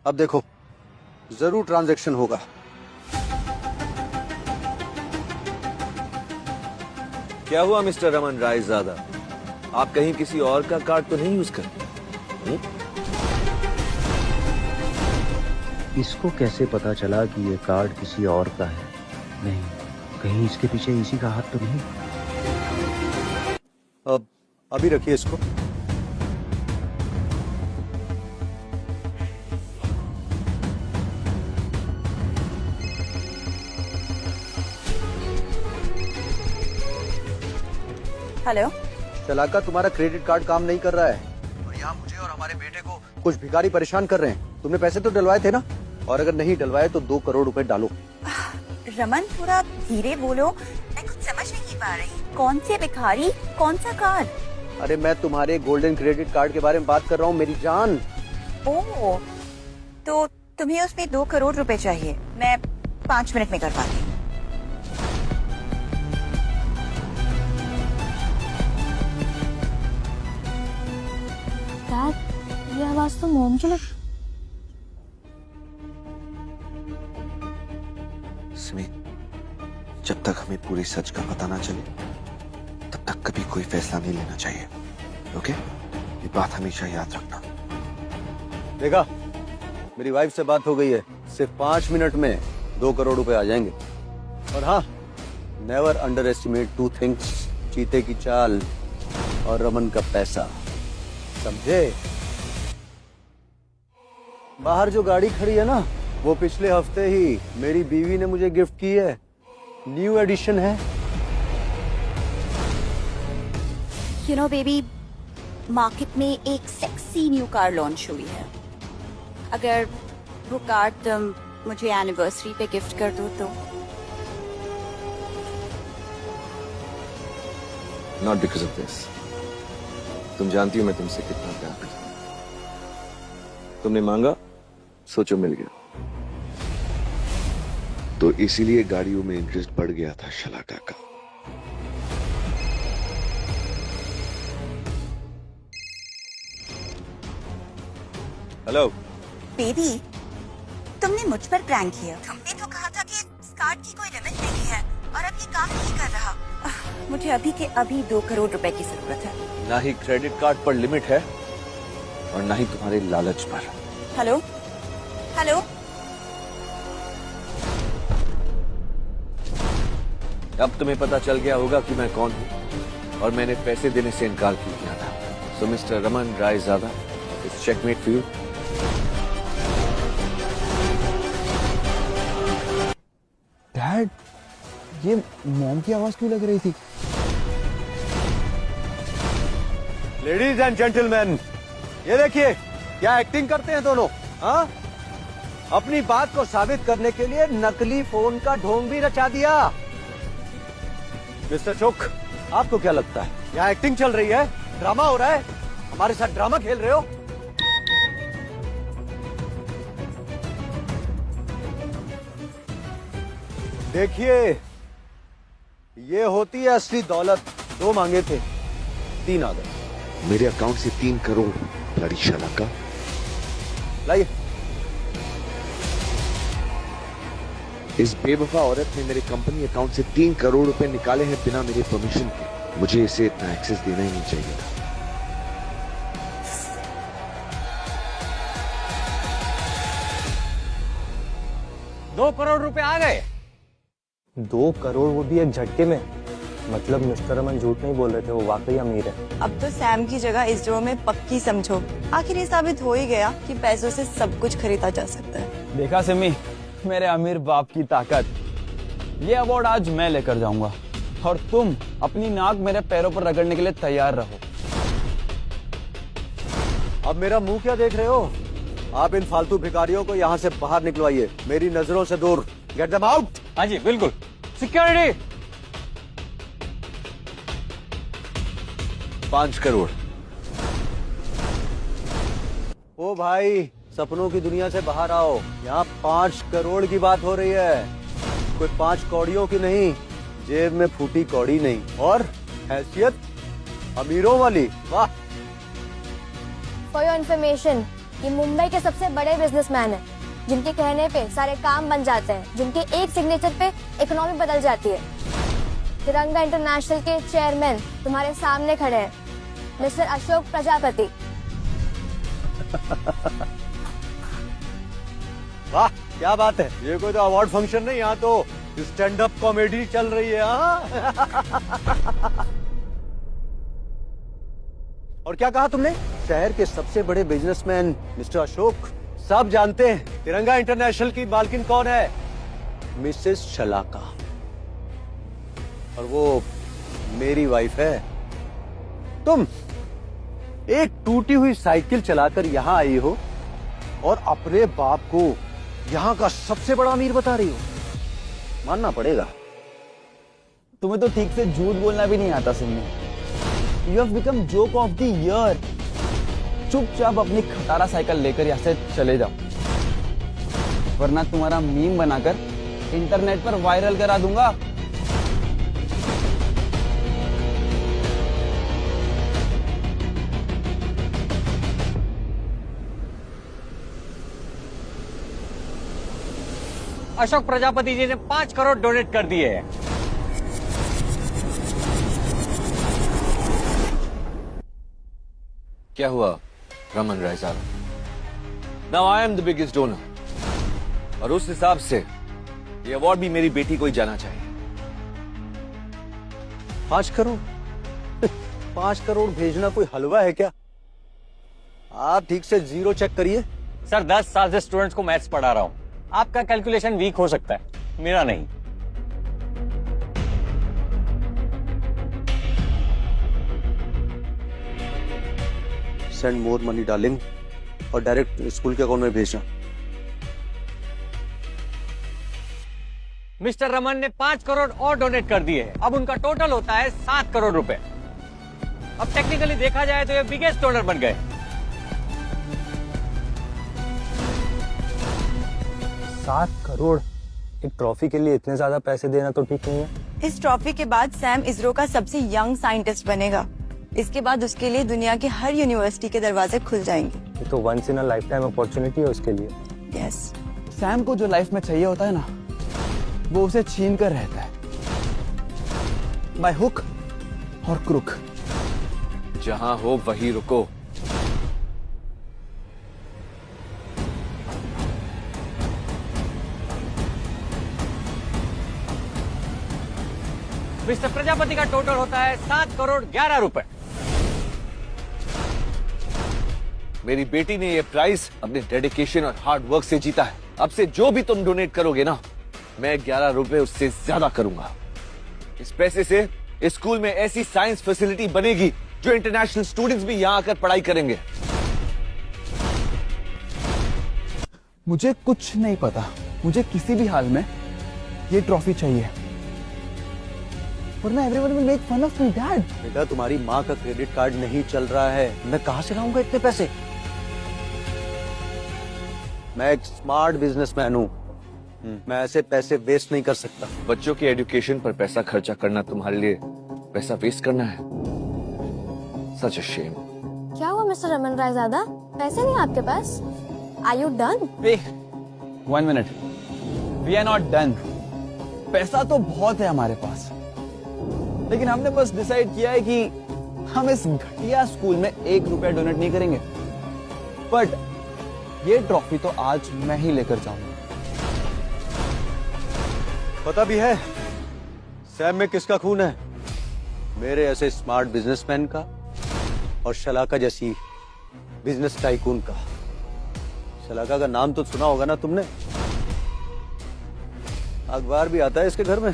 अब देखो, जरूर ट्रांजैक्शन होगा। क्या हुआ मिस्टर रमन रायजादा, आप कहीं किसी और का कार्ड तो नहीं यूज करते? इसको कैसे पता चला कि ये कार्ड किसी और का है? नहीं, कहीं इसके पीछे इसी का हाथ तो नहीं? अब अभी रखिए इसको। हेलो। शलाका, तुम्हारा क्रेडिट कार्ड काम नहीं कर रहा है और यहाँ मुझे और हमारे बेटे को कुछ भिखारी परेशान कर रहे हैं। तुमने पैसे तो डलवाए थे ना? और अगर नहीं डलवाए तो 2 करोड़ रुपए डालो। रमन, थोड़ा धीरे बोलो, मैं कुछ समझ नहीं पा रही। कौन से भिखारी, कौन सा कार्ड? अरे मैं तुम्हारे गोल्डन क्रेडिट कार्ड के बारे में बात कर रहा हूँ मेरी जान। ओह, तो तुम्हें उसमें 2 करोड़ रुपए चाहिए। मैं 5 मिनट में करवाती हूँ। डैड, ये आवाज तो मोम की लग। स्मिथ, जब तक हमें पूरी सच का पता ना चले तब तक कभी कोई फैसला नहीं लेना चाहिए। ओके? ये बात हमेशा याद रखना। देखा, मेरी वाइफ से बात हो गई है, सिर्फ 5 मिनट में 2 करोड़ रुपए आ जाएंगे। और हाँ, नेवर अंडर एस्टिमेट 2 थिंग्स, चीते की चाल और रमन का पैसा, समझे? बाहर जो गाड़ी खड़ी है ना, वो पिछले हफ्ते ही मेरी बीवी ने मुझे गिफ्ट की है। न्यू एडिशन है। यू नो बेबी, मार्केट में एक सेक्सी न्यू कार लॉन्च हुई है। अगर वो कार तुम मुझे एनिवर्सरी पे गिफ्ट कर दो तो। Not because of this. तुम जानती हो मैं तुमसे कितना प्यार करता हूं। तुमने मांगा, सोचो मिल गया। तो इसीलिए गाड़ियों में इंटरेस्ट बढ़ गया था शलाका का। हेलो बेबी, तुमने मुझ पर प्रैंक किया। तुमने तो कहा था कि इस कार्ड की कोई लिमिट नहीं है और अब ये काम नहीं कर रहा। मुझे अभी के अभी 2 करोड़ रुपए की जरूरत है। ना ही क्रेडिट कार्ड पर लिमिट है और ना ही तुम्हारे लालच पर। Hello hello. अब तुम्हें पता चल गया होगा कि मैं कौन हूँ और मैंने पैसे देने से इनकार क्यों किया था। So Mister Raman Raizada, it's checkmate for you. Dad, ये मॉम की आवाज क्यों लग रही थी? लेडीज एंड जेंटलमैन, ये देखिए क्या एक्टिंग करते हैं दोनों। हाँ, अपनी बात को साबित करने के लिए नकली फोन का ढोंग भी रचा दिया। मिस्टर चोक, आपको क्या लगता है यहाँ एक्टिंग चल रही है, ड्रामा हो रहा है? हमारे साथ ड्रामा खेल रहे हो? देखिए, ये होती है असली दौलत। 2 मांगे थे, 3 आ गए। मेरे अकाउंट से 3 करोड़ लड़ी शलाका। लाइए। इस बेवफा औरत ने मेरे कंपनी अकाउंट से 3 करोड़ रुपए निकाले हैं बिना मेरे परमिशन के। मुझे इसे इतना एक्सेस देना ही नहीं चाहिए था। दो करोड़ रुपए आ गए। 2 करोड़, वो भी एक झटके में। मतलब मिस्टर रमन झूठ नहीं बोल रहे थे, वो वाकई अमीर है। अब तो सैम की जगह इस ड्रॉ में पक्की समझो। आखिर ये साबित हो ही गया कि पैसों से सब कुछ खरीदा जा सकता है। देखा सिमी, मेरे अमीर बाप की ताकत। ये अवार्ड आज मैं लेकर जाऊंगा और तुम अपनी नाक मेरे पैरों पर रगड़ने के लिए तैयार रहो। अब मेरा मुंह क्या देख रहे हो? आप इन फालतू भिखारियों को यहाँ से बाहर निकलवाइए, मेरी नजरों से दूर। Get them out. हाँ जी, बिल्कुल। सिक्योरिटी। 5 करोड़। ओ भाई, सपनों की दुनिया से बाहर आओ। यहाँ 5 करोड़ की बात हो रही है, कोई 5 कौड़ियों की नहीं। जेब में फूटी कौड़ी नहीं, और हैसियत अमीरों वाली। वाह। For your information, ये मुंबई के सबसे बड़े बिजनेसमैन हैं, जिनके कहने पे सारे काम बन जाते हैं, जिनके एक सिग्नेचर पे इकोनॉमी बदल जाती है। तिरंगा इंटरनेशनल के चेयरमैन तुम्हारे सामने खड़े हैं, मिस्टर अशोक प्रजापति। वाह क्या बात है, ये कोई तो अवार्ड फंक्शन नहीं, यहाँ तो स्टैंड अप कॉमेडी चल रही है। और क्या कहा तुमने? शहर के सबसे बड़े बिजनेसमैन मिस्टर अशोक, सब जानते हैं तिरंगा इंटरनेशनल की मालकिन कौन है? मिसेस शलाका। और वो मेरी वाइफ है। तुम एक टूटी हुई साइकिल चलाकर यहां आई हो और अपने बाप को यहां का सबसे बड़ा अमीर बता रही हो। मानना पड़ेगा। तुम्हें तो ठीक से झूठ बोलना भी नहीं आता सिन्नी। You have become joke of the year. चुपचाप अपनी खटारा साइकिल लेकर यहाँ से चले जाओ, वरना तुम्हारा मीम बनाकर इंटरनेट पर वायरल करा दूंगा। अशोक प्रजापति जी ने 5 करोड़ डोनेट कर दिए हैं। क्या हुआ रमन राय साहब? Now I am the biggest donor, और उस हिसाब से ये अवार्ड भी मेरी बेटी को ही जाना चाहिए। 5 करोड़ 5 करोड़ भेजना कोई हलवा है क्या? आप ठीक से जीरो चेक करिए। सर 10 साल से स्टूडेंट्स को मैथ्स पढ़ा रहा हूं। आपका कैलकुलेशन वीक हो सकता है, मेरा नहीं। सेंड मोर मनी डार्लिंग, और डायरेक्ट स्कूल के अकाउंट में भेजना। मिस्टर रमन ने 5 करोड़ और डोनेट कर दिए हैं। अब उनका टोटल होता है 7 करोड़ रुपए। अब टेक्निकली देखा जाए तो ये बिगेस्ट डोनर बन गए। 7 करोड़ एक ट्रॉफी के लिए इतने ज्यादा पैसे देना तो ठीक नहीं है। इस ट्रॉफी के बाद सैम इसरो का सबसे यंग साइंटिस्ट बनेगा। इसके बाद उसके लिए दुनिया की हर यूनिवर्सिटी के दरवाजे खुल जाएंगे। ये तो once in a lifetime opportunity है उसके लिए। यस। सैम को जो लाइफ में चाहिए होता है ना, वो उसे छीन कर रहता है, बाय हुक और क्रुक। जहां हो वहीं रुको। मिस्टर प्रजापति का टोटल होता है 7 करोड़ 11 रुपए। मेरी बेटी ने ये प्राइज अपने डेडिकेशन और हार्ड वर्क से जीता है। अब से जो भी तुम डोनेट करोगे ना, मैं 11 रुपए उससे ज्यादा करूंगा। इस पैसे से इस स्कूल में ऐसी साइंस फैसिलिटी बनेगी जो इंटरनेशनल स्टूडेंट्स भी यहाँ आकर पढ़ाई करेंगे। मुझे कुछ नहीं पता, मुझे किसी भी हाल में ये ट्रॉफी चाहिए, वरना everyone will make fun of me dad. बेटा तुम्हारी माँ का क्रेडिट कार्ड नहीं चल रहा है, मैं कहां से लाऊंगा इतने पैसे? मैं एक स्मार्ट बिजनेसमैन हूँ, मैं ऐसे पैसे वेस्ट नहीं कर सकता। बच्चों की एजुकेशन पर पैसा खर्चा करना तुम्हारे लिए पैसा वेस्ट करना है? Such a shame. क्या हुआ मिस्टर रमन रायजादा, पैसे नहीं आपके पास? Are you done? 1 minute, we are not done. पैसा तो बहुत है हमारे पास, लेकिन हमने बस डिसाइड किया है कि हम इस घटिया स्कूल में 1 रुपया डोनेट नहीं करेंगे। बट ये ट्रॉफी तो आज मैं ही लेकर जाऊंगा। पता भी है सैम में किसका खून है? मेरे ऐसे स्मार्ट बिजनेसमैन का और शलाका जैसी बिजनेस टाइकून का। शलाका का नाम तो सुना होगा ना तुमने, अखबार भी आता है इसके घर में।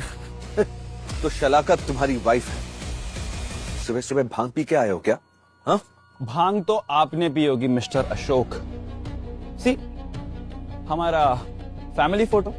तो शलाका तुम्हारी वाइफ है। सुबह सुबह भांग पी के आए हो क्या? हाँ, भांग तो आपने पी होगी मिस्टर अशोक। सी, हमारा फैमिली फोटो